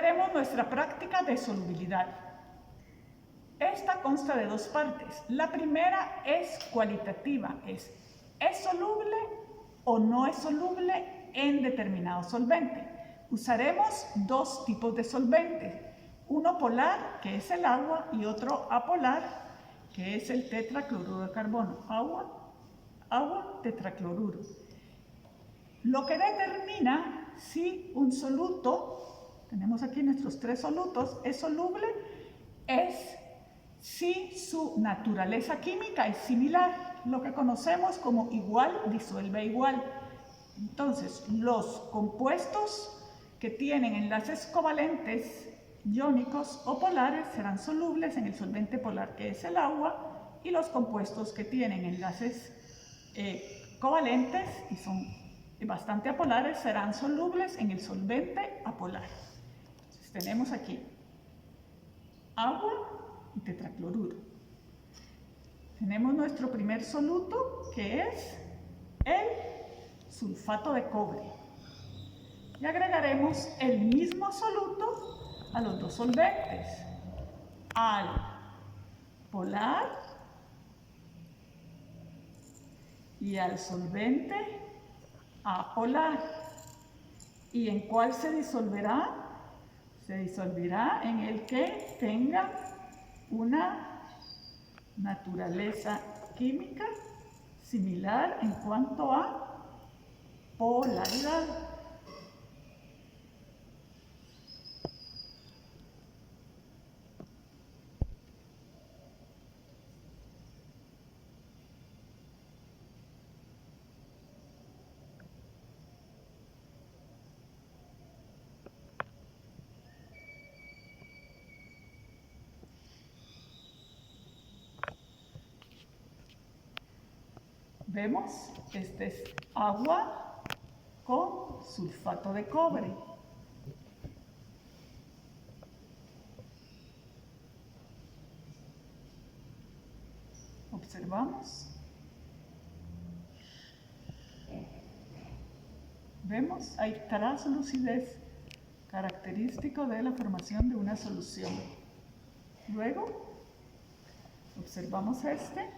veremos nuestra práctica de solubilidad. Esta consta de dos partes. La primera es cualitativa, ¿es soluble o no es soluble en determinado solvente? Usaremos dos tipos de solventes, uno polar, que es el agua, y otro apolar, que es el tetracloruro de carbono. Agua, tetracloruro. Lo que determina si un soluto, tenemos aquí nuestros tres solutos, es soluble, es si su naturaleza química es similar, lo que conocemos como igual disuelve igual. Entonces, los compuestos que tienen enlaces covalentes iónicos o polares serán solubles en el solvente polar, que es el agua, y los compuestos que tienen enlaces covalentes y son bastante apolares serán solubles en el solvente apolar. Entonces, tenemos aquí agua y tetracloruro. Tenemos nuestro primer soluto, que es el sulfato de cobre. Y agregaremos el mismo soluto a los dos solventes, al polar y al solvente apolar. ¿Y en cuál se disolverá? Se disolverá en el que tenga una naturaleza química similar en cuanto a polaridad. Vemos, este es agua con sulfato de cobre. Observamos. Vemos, hay translucidez, característico de la formación de una solución. Luego, observamos este.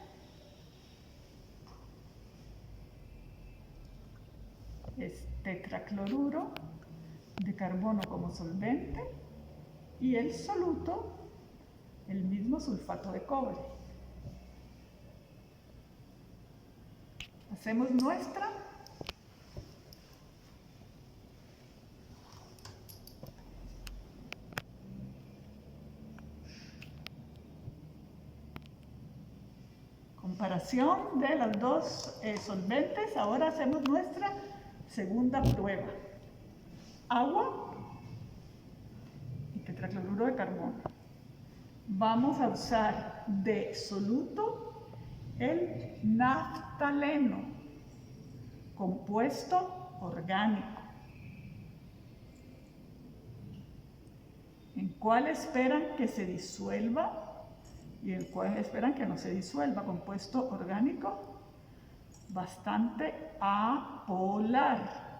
Es tetracloruro de carbono como solvente y el soluto, el mismo sulfato de cobre. Hacemos nuestra comparación de los dos solventes. Ahora hacemos nuestra segunda prueba. Agua y tetracloruro de carbono. Vamos a usar de soluto el naftaleno, compuesto orgánico. ¿En cuál esperan que se disuelva y en cuál esperan que no se disuelva? Compuesto orgánico bastante apolar.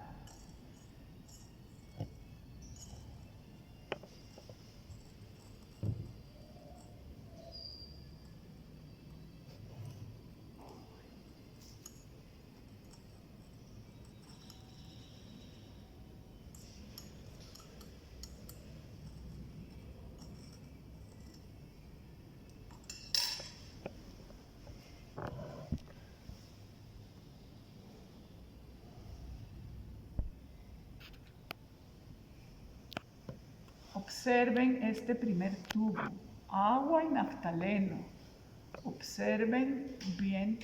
Observen este primer tubo, agua y naftaleno. Observen bien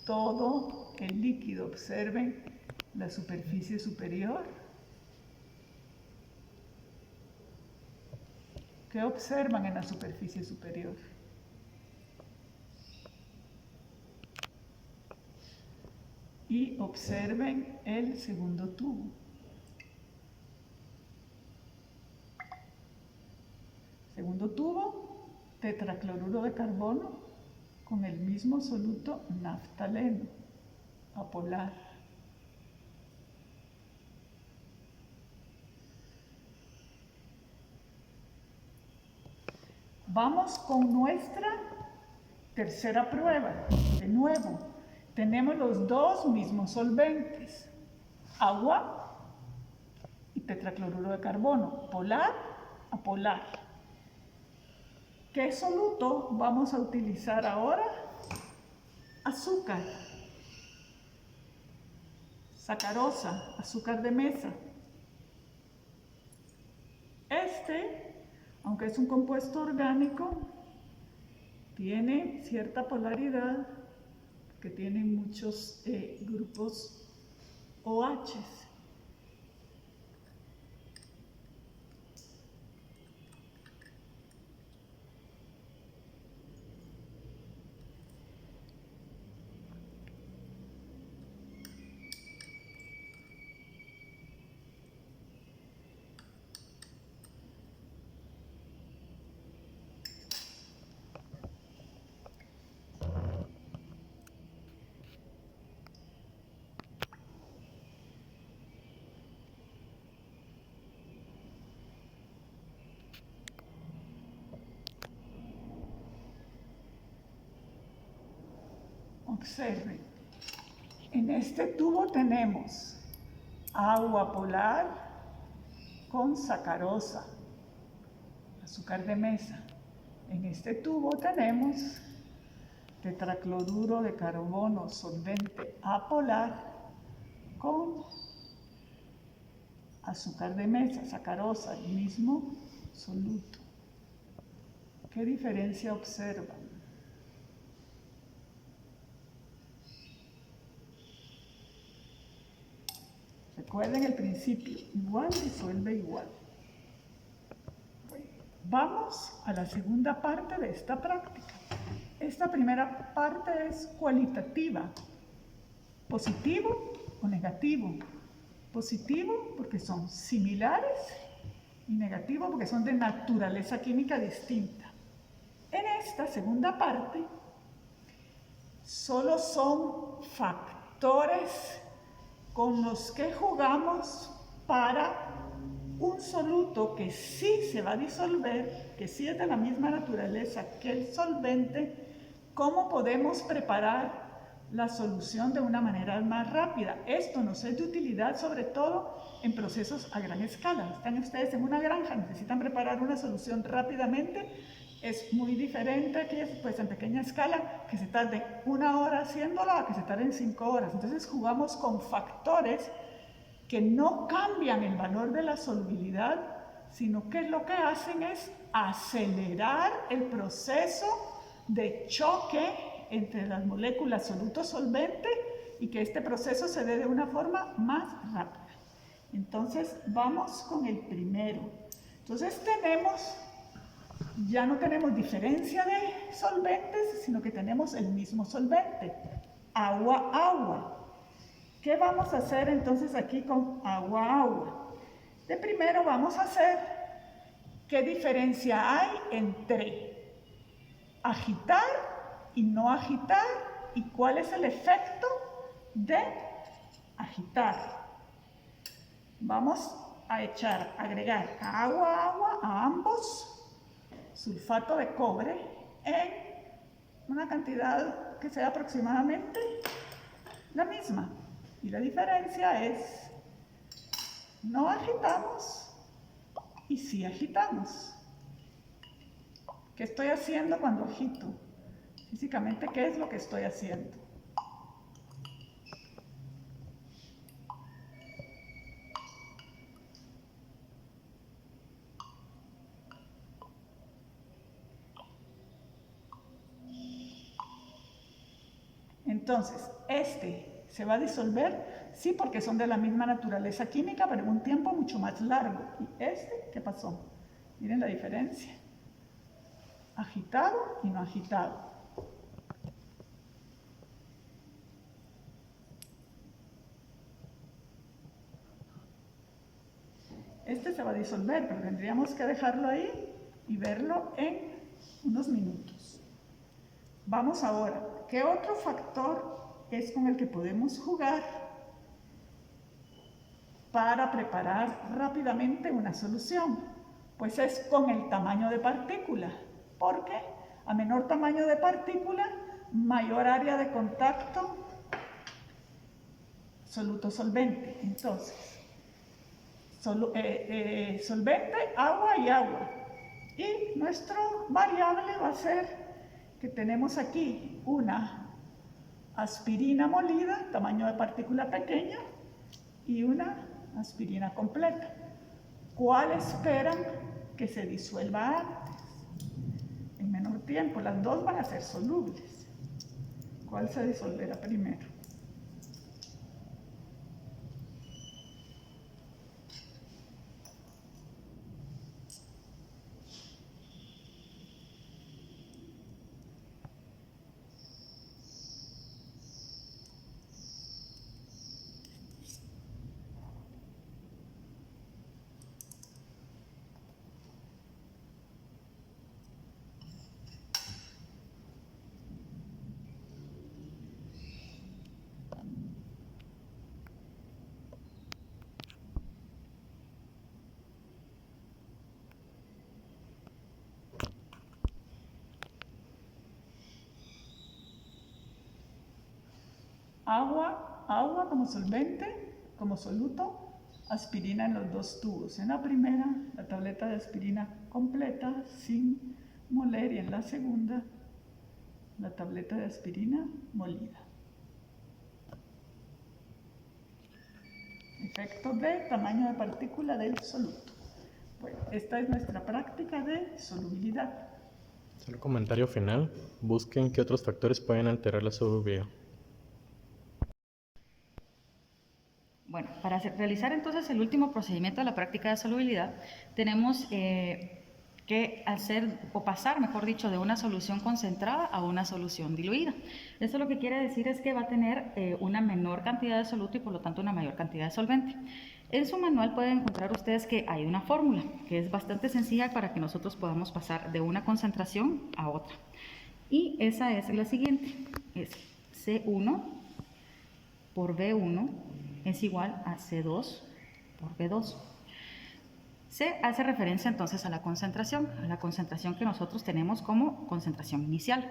todo el líquido, observen la superficie superior. ¿Qué observan en la superficie superior? Y observen el segundo tubo. Segundo tubo, tetracloruro de carbono con el mismo soluto naftaleno, apolar. Vamos con nuestra tercera prueba. De nuevo, tenemos los dos mismos solventes, agua y tetracloruro de carbono, polar a polar. ¿Qué soluto vamos a utilizar ahora? Azúcar, sacarosa, azúcar de mesa. Aunque es un compuesto orgánico, tiene cierta polaridad, que tiene muchos grupos OH. Observen, en este tubo tenemos agua polar con sacarosa, azúcar de mesa. En este tubo tenemos tetracloruro de carbono, solvente apolar, con azúcar de mesa, sacarosa, el mismo soluto. ¿Qué diferencia observan? Recuerden el principio, igual disuelve igual. Vamos a la segunda parte de esta práctica. Esta primera parte es cualitativa. Positivo o negativo. Positivo porque son similares y negativo porque son de naturaleza química distinta. En esta segunda parte solo son factores con los que jugamos para un soluto que sí se va a disolver, que sí es de la misma naturaleza que el solvente, cómo podemos preparar la solución de una manera más rápida. Esto nos es de utilidad sobre todo en procesos a gran escala. Están ustedes en una granja, necesitan preparar una solución rápidamente. Es muy diferente que pues en pequeña escala, que se tarde 1 hora haciéndolo a que se tarden 5 horas. Entonces jugamos con factores que no cambian el valor de la solubilidad, sino que lo que hacen es acelerar el proceso de choque entre las moléculas soluto-solvente y que este proceso se dé de una forma más rápida. Entonces vamos con el primero. Entonces ya no tenemos diferencia de solventes, sino que tenemos el mismo solvente, agua, agua. ¿Qué vamos a hacer entonces aquí con agua, agua? De primero vamos a hacer qué diferencia hay entre agitar y no agitar y cuál es el efecto de agitar. Vamos a agregar agua, agua a ambos sulfato de cobre en una cantidad que sea aproximadamente la misma. Y la diferencia es, no agitamos y sí agitamos. ¿Qué estoy haciendo cuando agito? Físicamente, ¿qué es lo que estoy haciendo? Entonces, se va a disolver, sí, porque son de la misma naturaleza química, pero en un tiempo mucho más largo. ¿Y qué pasó? Miren la diferencia. Agitado y no agitado. Se va a disolver, pero tendríamos que dejarlo ahí y verlo en unos minutos. Vamos ahora, ¿qué otro factor es con el que podemos jugar para preparar rápidamente una solución? Pues es con el tamaño de partícula. porque a menor tamaño de partícula, mayor área de contacto soluto-solvente. Entonces, solvente, agua y agua. Y nuestra variable va a ser que tenemos aquí una aspirina molida, tamaño de partícula pequeña, y una aspirina completa. ¿Cuál esperan que se disuelva antes? En menor tiempo, las dos van a ser solubles. ¿Cuál se disolverá primero? Agua como solvente, como soluto, aspirina en los dos tubos. En la primera, la tableta de aspirina completa, sin moler, y en la segunda, la tableta de aspirina molida. Efecto de tamaño de partícula del soluto. Bueno, esta es nuestra práctica de solubilidad. Solo comentario final, busquen qué otros factores pueden alterar la solubilidad. Bueno, para realizar entonces el último procedimiento de la práctica de solubilidad, tenemos que hacer o pasar, mejor dicho, de una solución concentrada a una solución diluida. Esto lo que quiere decir es que va a tener una menor cantidad de soluto y por lo tanto una mayor cantidad de solvente. En su manual pueden encontrar ustedes que hay una fórmula que es bastante sencilla para que nosotros podamos pasar de una concentración a otra. Y esa es la siguiente, es C1 por B1 es igual a C2 por B2. C hace referencia entonces a la concentración que nosotros tenemos como concentración inicial.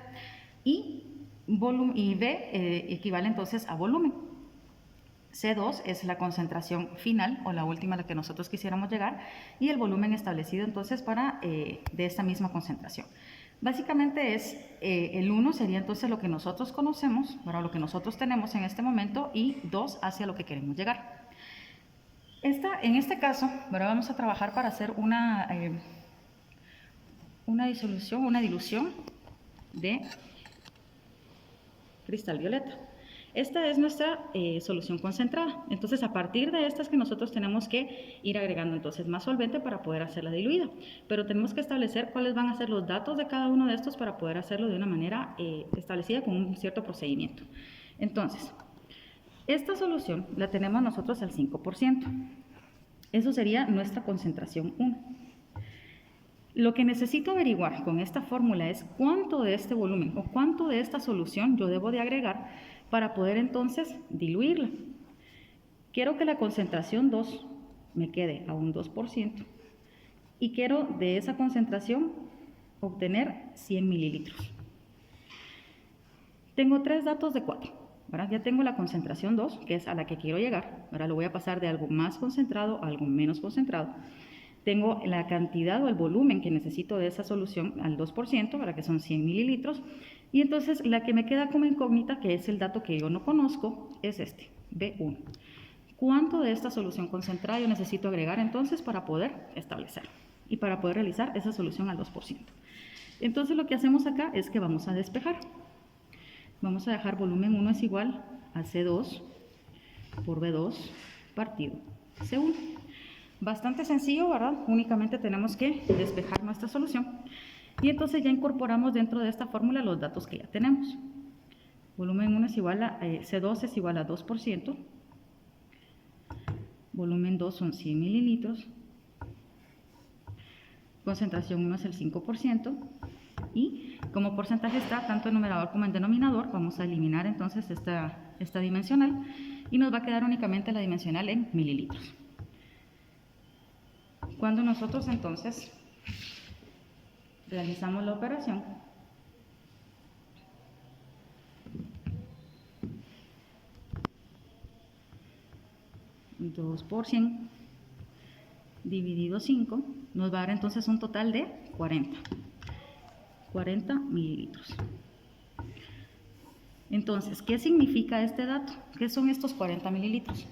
Y B equivale entonces a volumen. C2 es la concentración final o la última a la que nosotros quisiéramos llegar y el volumen establecido entonces de esta misma concentración. Básicamente el 1 sería entonces lo que nosotros conocemos, para lo que nosotros tenemos en este momento, y 2 hacia lo que queremos llegar. En este caso, vamos a trabajar para hacer una dilución de cristal violeta. Esta es nuestra solución concentrada. Entonces, a partir de estas que nosotros tenemos que ir agregando entonces más solvente para poder hacerla diluida. Pero tenemos que establecer cuáles van a ser los datos de cada uno de estos para poder hacerlo de una manera establecida con un cierto procedimiento. Entonces, esta solución la tenemos nosotros al 5%. Eso sería nuestra concentración 1. Lo que necesito averiguar con esta fórmula es cuánto de este volumen o cuánto de esta solución yo debo de agregar para poder entonces diluirla. Quiero que la concentración 2 me quede a un 2% y quiero de esa concentración obtener 100 mililitros. Tengo 3 datos de 4. Ya tengo la concentración 2, que es a la que quiero llegar. Ahora lo voy a pasar de algo más concentrado a algo menos concentrado. Tengo la cantidad o el volumen que necesito de esa solución al 2%, para que son 100 mililitros. Y entonces la que me queda como incógnita, que es el dato que yo no conozco, es este, B1. ¿Cuánto de esta solución concentrada yo necesito agregar entonces para poder establecer y para poder realizar esa solución al 2%? Entonces lo que hacemos acá es que vamos a despejar. Vamos a dejar volumen 1 es igual a C2 por B2 partido C1. Bastante sencillo, ¿verdad? Únicamente tenemos que despejar nuestra solución. Y entonces ya incorporamos dentro de esta fórmula los datos que ya tenemos. Volumen 1 es igual a C2 es igual a 2%. Volumen 2 son 100 mililitros. Concentración 1 es el 5%. Y como porcentaje está tanto en numerador como en denominador, vamos a eliminar entonces esta dimensional y nos va a quedar únicamente la dimensional en mililitros. Cuando nosotros entonces Realizamos la operación. 2 por 100 dividido 5 nos va a dar entonces un total de 40 mililitros. Entonces, ¿qué significa este dato? ¿Qué son estos 40 mililitros?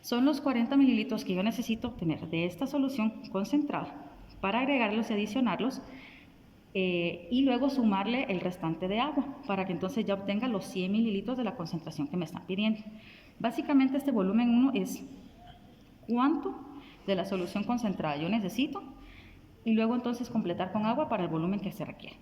Son los 40 mililitros que yo necesito obtener de esta solución concentrada para agregarlos y adicionarlos y luego sumarle el restante de agua para que entonces ya obtenga los 100 mililitros de la concentración que me están pidiendo. Básicamente este volumen 1 es cuánto de la solución concentrada yo necesito y luego entonces completar con agua para el volumen que se requiere.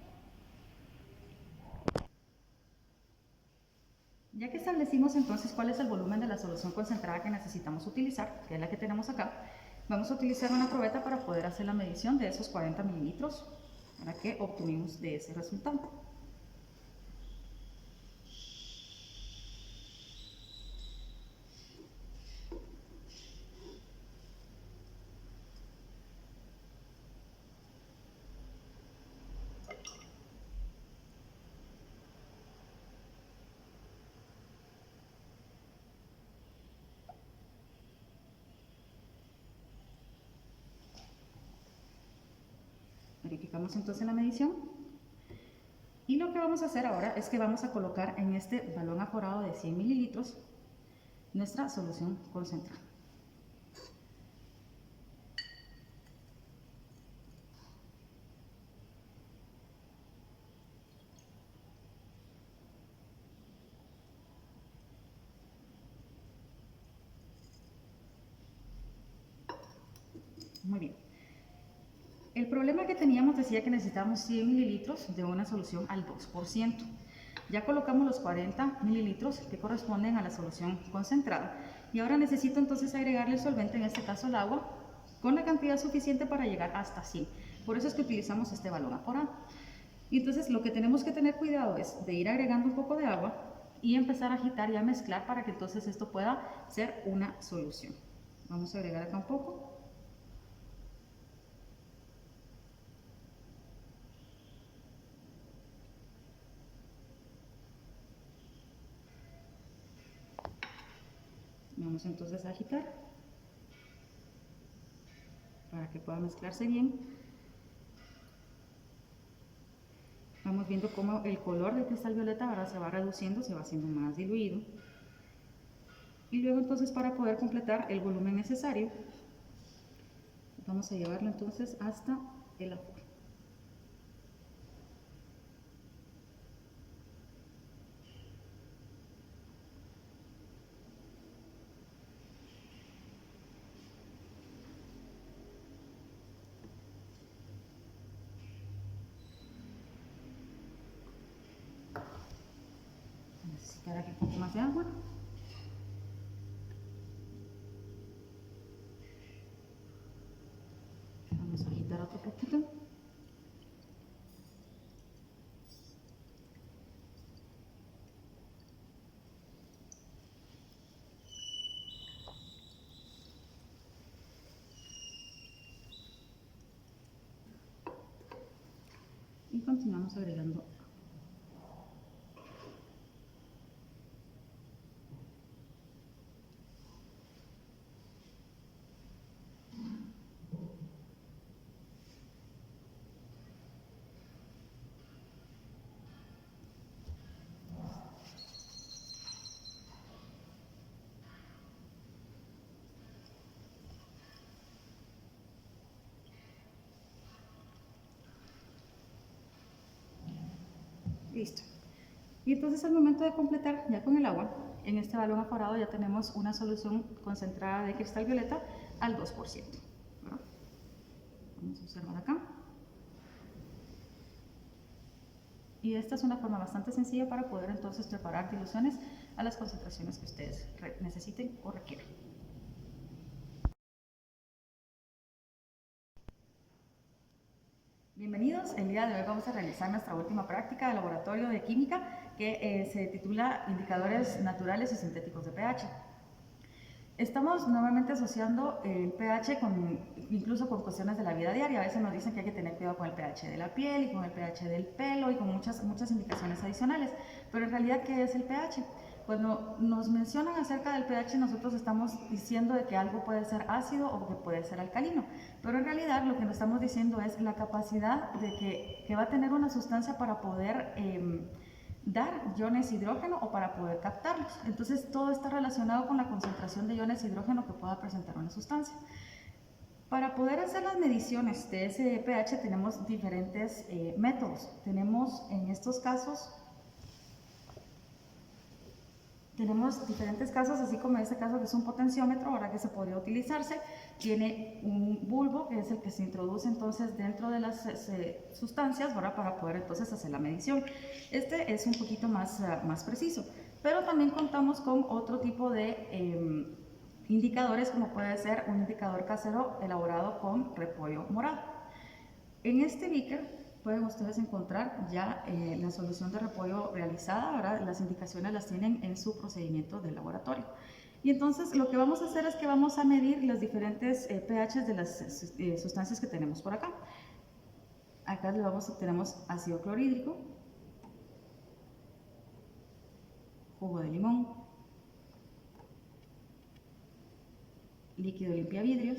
Ya que establecimos entonces cuál es el volumen de la solución concentrada que necesitamos utilizar, que es la que tenemos acá, vamos a utilizar una probeta para poder hacer la medición de esos 40 mililitros para que obtuvimos de ese resultado. Verificamos entonces la medición y lo que vamos a hacer ahora es que vamos a colocar en este balón aforado de 100 mililitros nuestra solución concentrada. Muy bien. El problema que teníamos decía que necesitábamos 100 mililitros de una solución al 2%. Ya colocamos los 40 mililitros que corresponden a la solución concentrada y ahora necesito entonces agregarle el solvente, en este caso el agua, con la cantidad suficiente para llegar hasta 100. Por eso es que utilizamos este balón aforado. Y entonces lo que tenemos que tener cuidado es de ir agregando un poco de agua y empezar a agitar y a mezclar para que entonces esto pueda ser una solución. Vamos a agregar acá un poco. Vamos entonces a agitar para que pueda mezclarse bien. Vamos viendo cómo el color del cristal violeta ahora se va reduciendo, se va haciendo más diluido. Y luego entonces para poder completar el volumen necesario, vamos a llevarlo entonces hasta el agua. Necesitará aquí un poco más de agua. Vamos a agitar otro poquito. Y continuamos agregando. Listo. Y entonces al momento de completar ya con el agua, en este balón aforado ya tenemos una solución concentrada de cristal violeta al 2%. ¿Verdad? Vamos a observar acá. Y esta es una forma bastante sencilla para poder entonces preparar diluciones a las concentraciones que ustedes necesiten o requieran. Bienvenidos, el día de hoy vamos a realizar nuestra última práctica de laboratorio de química que se titula Indicadores naturales y sintéticos de pH. Estamos nuevamente asociando el pH incluso con cuestiones de la vida diaria. A veces nos dicen que hay que tener cuidado con el pH de la piel y con el pH del pelo y con muchas indicaciones adicionales. Pero en realidad, ¿qué es el pH? Cuando nos mencionan acerca del pH, nosotros estamos diciendo de que algo puede ser ácido o que puede ser alcalino. Pero en realidad lo que nos estamos diciendo es la capacidad de que va a tener una sustancia para poder dar iones hidrógeno o para poder captarlos. Entonces todo está relacionado con la concentración de iones hidrógeno que pueda presentar una sustancia. Para poder hacer las mediciones de ese pH tenemos diferentes métodos. Tenemos en estos casos, tenemos diferentes casos, así como en este caso que es un potenciómetro, ahora que se podría utilizarse. Tiene un bulbo, que es el que se introduce entonces dentro de las sustancias, ¿verdad? Para poder entonces hacer la medición. Este es un poquito más preciso, pero también contamos con otro tipo de indicadores, como puede ser un indicador casero elaborado con repollo morado. En este beaker pueden ustedes encontrar ya la solución de repollo realizada. Ahora las indicaciones las tienen en su procedimiento de laboratorio. Y entonces lo que vamos a hacer es que vamos a medir los diferentes pHs de las sustancias que tenemos por acá. Acá tenemos ácido clorhídrico, jugo de limón, líquido limpiavidrios,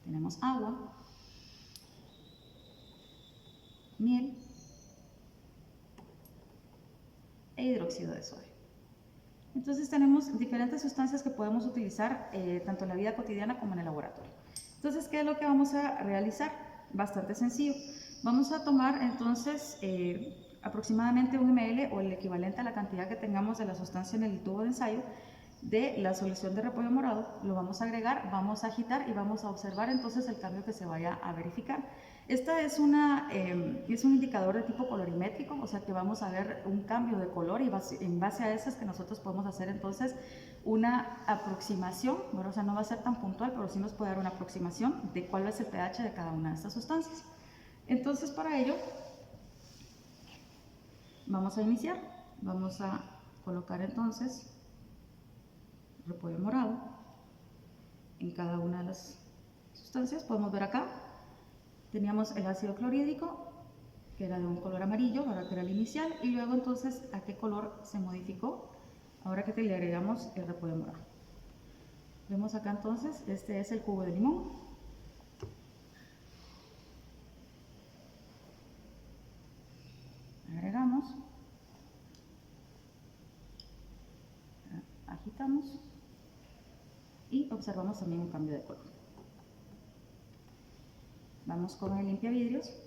tenemos agua, miel e hidróxido de sodio. Entonces tenemos diferentes sustancias que podemos utilizar tanto en la vida cotidiana como en el laboratorio. Entonces, ¿qué es lo que vamos a realizar? Bastante sencillo. Vamos a tomar entonces aproximadamente 1 ml o el equivalente a la cantidad que tengamos de la sustancia en el tubo de ensayo de la solución de repollo morado. Lo vamos a agregar, vamos a agitar y vamos a observar entonces el cambio que se vaya a verificar. Esta es un indicador de tipo colorimétrico, o sea que vamos a ver un cambio de color y en base a eso es que nosotros podemos hacer entonces una aproximación, bueno, o sea, no va a ser tan puntual, pero sí nos puede dar una aproximación de cuál es el pH de cada una de estas sustancias. Entonces, para ello, vamos a iniciar. Vamos a colocar entonces repollo morado en cada una de las sustancias. Podemos ver acá, teníamos el ácido clorhídrico, que era de un color amarillo, ahora que era el inicial, y luego entonces a qué color se modificó ahora que le agregamos el repollo morado. Vemos acá entonces, este es el jugo de limón. Agregamos, agitamos y observamos también un cambio de color. Vamos con el limpiavidrios.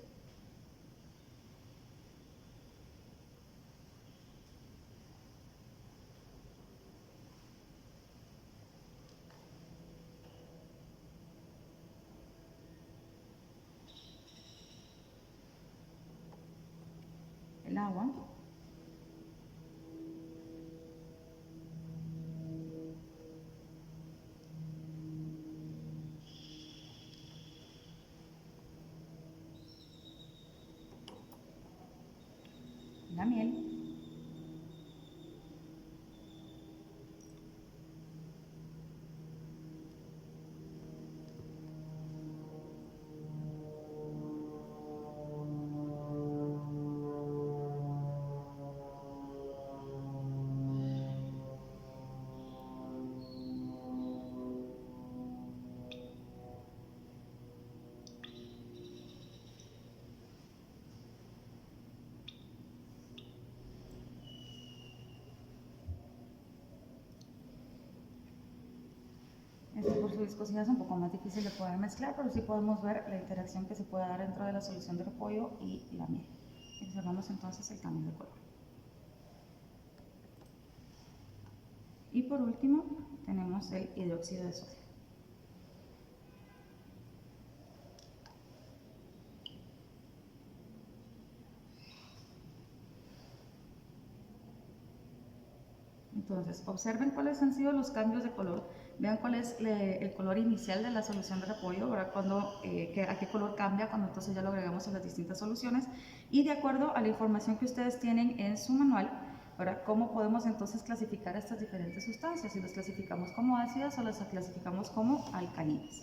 El agua. La miel. Por su viscosidad es un poco más difícil de poder mezclar, pero sí podemos ver la interacción que se puede dar dentro de la solución de repollo y la miel. Observamos entonces el cambio de color. Y por último tenemos el hidróxido de sodio. Entonces, observen cuáles han sido los cambios de color. Vean cuál es el color inicial de la solución de repollo, ¿verdad? A qué color cambia cuando entonces ya lo agregamos a las distintas soluciones. Y de acuerdo a la información que ustedes tienen en su manual, Ahora, ¿cómo podemos entonces clasificar estas diferentes sustancias? Si las clasificamos como ácidas o las clasificamos como alcalinas.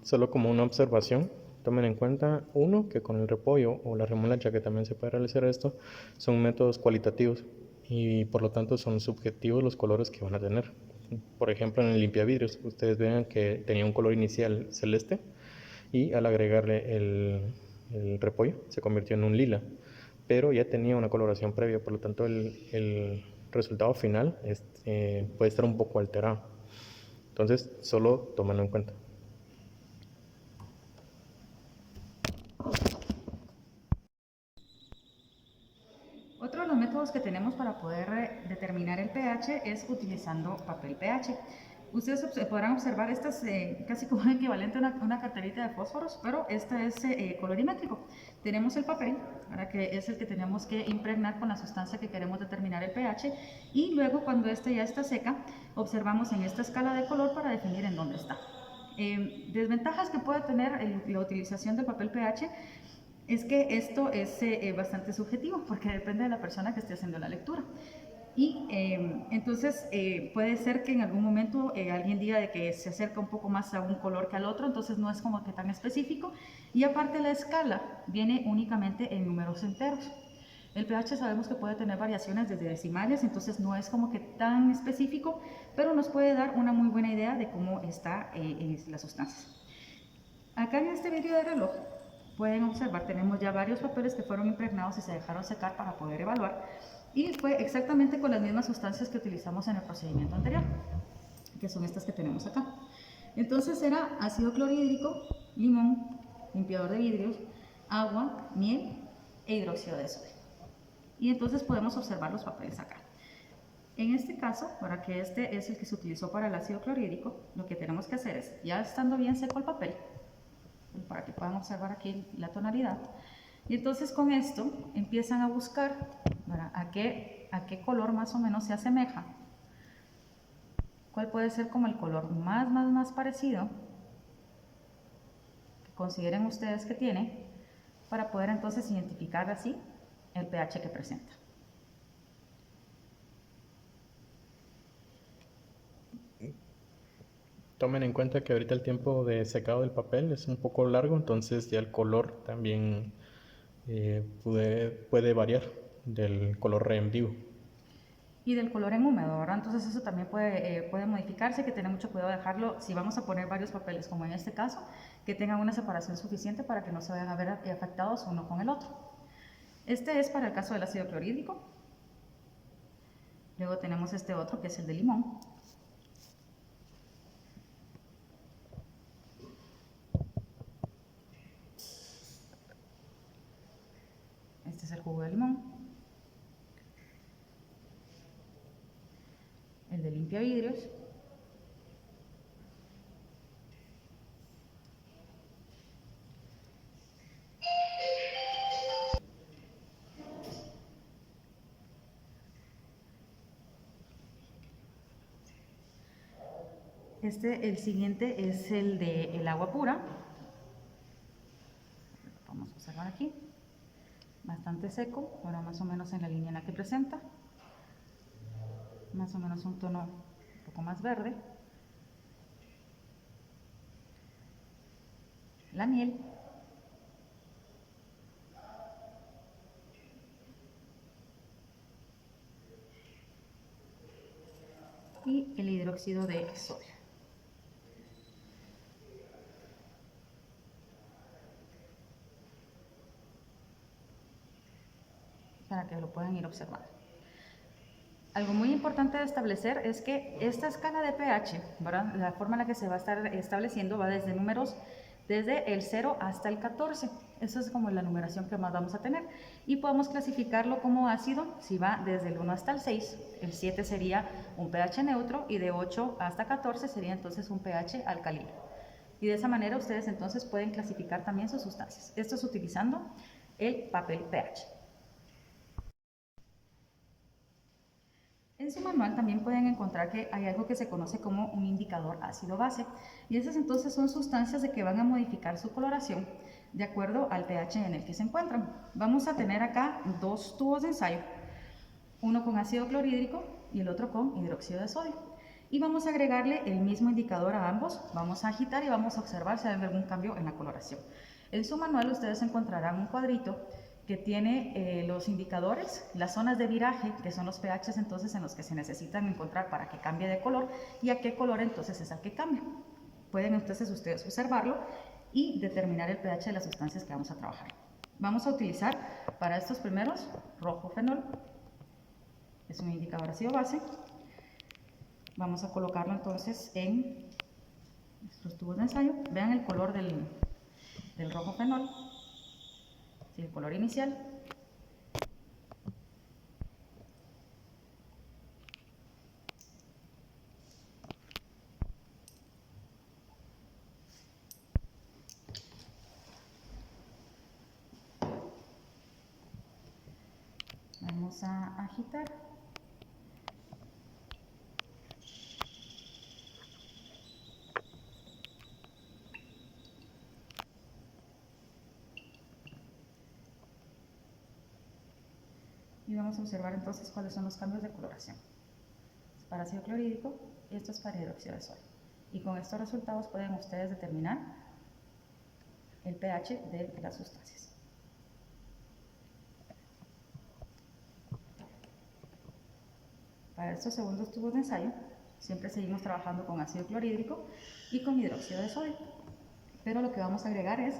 Solo como una observación, tomen en cuenta, uno, que con el repollo o la remolacha, que también se puede realizar esto, son métodos cualitativos y por lo tanto son subjetivos los colores que van a tener. Por ejemplo, en el limpiavidrios, ustedes vean que tenía un color inicial celeste y al agregarle el repollo se convirtió en un lila, pero ya tenía una coloración previa, por lo tanto el resultado final puede estar un poco alterado. Entonces, solo tómenlo en cuenta. Otro de los métodos que tenemos para poder determinar el pH es utilizando papel pH. Ustedes podrán observar, esta es casi como un equivalente a una carterita de fósforos, pero esta es colorimétrico. Tenemos el papel, ahora que es el que tenemos que impregnar con la sustancia que queremos determinar el pH, y luego cuando esta ya está seca, observamos en esta escala de color para definir en dónde está. Desventajas que puede tener la utilización del papel pH es que esto es bastante subjetivo porque depende de la persona que esté haciendo la lectura. Y entonces puede ser que en algún momento alguien diga de que se acerca un poco más a un color que al otro, entonces no es como que tan específico. Y aparte la escala viene únicamente en números enteros. El pH sabemos que puede tener variaciones desde decimales, entonces no es como que tan específico, pero nos puede dar una muy buena idea de cómo está la sustancia. Acá en este vídeo de reloj pueden observar, tenemos ya varios papeles que fueron impregnados y se dejaron secar para poder evaluar, y fue exactamente con las mismas sustancias que utilizamos en el procedimiento anterior, que son estas que tenemos acá. Entonces era ácido clorhídrico, limón, limpiador de vidrios, agua, miel e hidróxido de sodio. Y entonces podemos observar los papeles acá. En este caso, para que este es el que se utilizó para el ácido clorhídrico, lo que tenemos que hacer es, ya estando bien seco el papel, para que puedan observar aquí la tonalidad, y entonces con esto empiezan a buscar a qué color más o menos se asemeja, cuál puede ser como el color más parecido que consideren ustedes que tiene, para poder entonces identificar así el pH que presenta. Tomen en cuenta que ahorita el tiempo de secado del papel es un poco largo, entonces ya el color también puede variar del color en vivo. Y del color en húmedo, ¿verdad? Entonces eso también puede modificarse, hay que tener mucho cuidado de dejarlo, si vamos a poner varios papeles, como en este caso, que tengan una separación suficiente para que no se vayan a ver afectados uno con el otro. Este es para el caso del ácido clorhídrico. Luego tenemos este otro, que es el de limón. Este es el jugo de limón. El de limpiavidrios. El siguiente es el de el agua pura. Vamos a observar aquí. Bastante seco, ahora más o menos en la línea en la que presenta. Más o menos un tono un poco más verde. La miel. Y el hidróxido de sodio. Para que lo puedan ir observando. Algo muy importante de establecer es que esta escala de pH, ¿verdad? La forma en la que se va a estar estableciendo va desde números desde el 0 hasta el 14. Esa es como la numeración que más vamos a tener. Y podemos clasificarlo como ácido si va desde el 1 hasta el 6. El 7 sería un pH neutro y de 8 hasta 14 sería entonces un pH alcalino. Y de esa manera ustedes entonces pueden clasificar también sus sustancias. Esto es utilizando el papel pH. En su manual también pueden encontrar que hay algo que se conoce como un indicador ácido-base, y esas entonces son sustancias de que van a modificar su coloración de acuerdo al pH en el que se encuentran. Vamos a tener acá dos tubos de ensayo. uno con ácido clorhídrico y el otro con hidróxido de sodio. Y vamos a agregarle el mismo indicador a ambos, vamos a agitar y vamos a observar si hay algún cambio en la coloración. En su manual ustedes encontrarán un cuadrito que tiene los indicadores, las zonas de viraje, que son los pHs entonces en los que se necesitan encontrar para que cambie de color y a qué color entonces es al que cambia. Pueden entonces ustedes observarlo y determinar el pH de las sustancias que vamos a trabajar. Vamos a utilizar para estos primeros rojo fenol, es un indicador ácido base. Vamos a colocarlo entonces en nuestros tubos de ensayo. Vean el color del rojo fenol, el color inicial. Vamos a agitar. Y vamos a observar entonces cuáles son los cambios de coloración. Esto es para ácido clorhídrico y esto es para hidróxido de sodio. Y con estos resultados pueden ustedes determinar el pH de las sustancias. Para estos segundos tubos de ensayo, siempre seguimos trabajando con ácido clorhídrico y con hidróxido de sodio. Pero lo que vamos a agregar es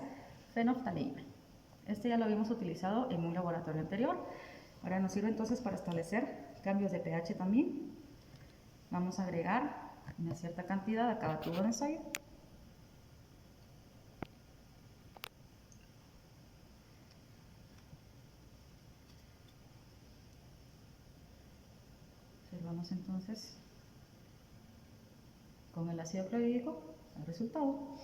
fenolftaleína. Este ya lo habíamos utilizado en un laboratorio anterior. Ahora nos sirve entonces para establecer cambios de pH también. Vamos a agregar una cierta cantidad a cada tubo de ensayo. Observamos entonces con el ácido clorhídrico el resultado.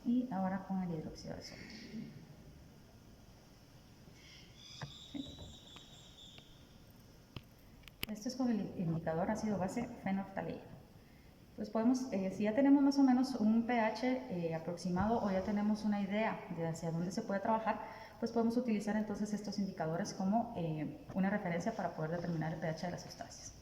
Y ahora con el hidróxido de sodio. Esto es con el indicador ácido base fenolftaleína. Pues podemos, si ya tenemos más o menos un pH aproximado o ya tenemos una idea de hacia dónde se puede trabajar, pues podemos utilizar entonces estos indicadores como una referencia para poder determinar el pH de las sustancias.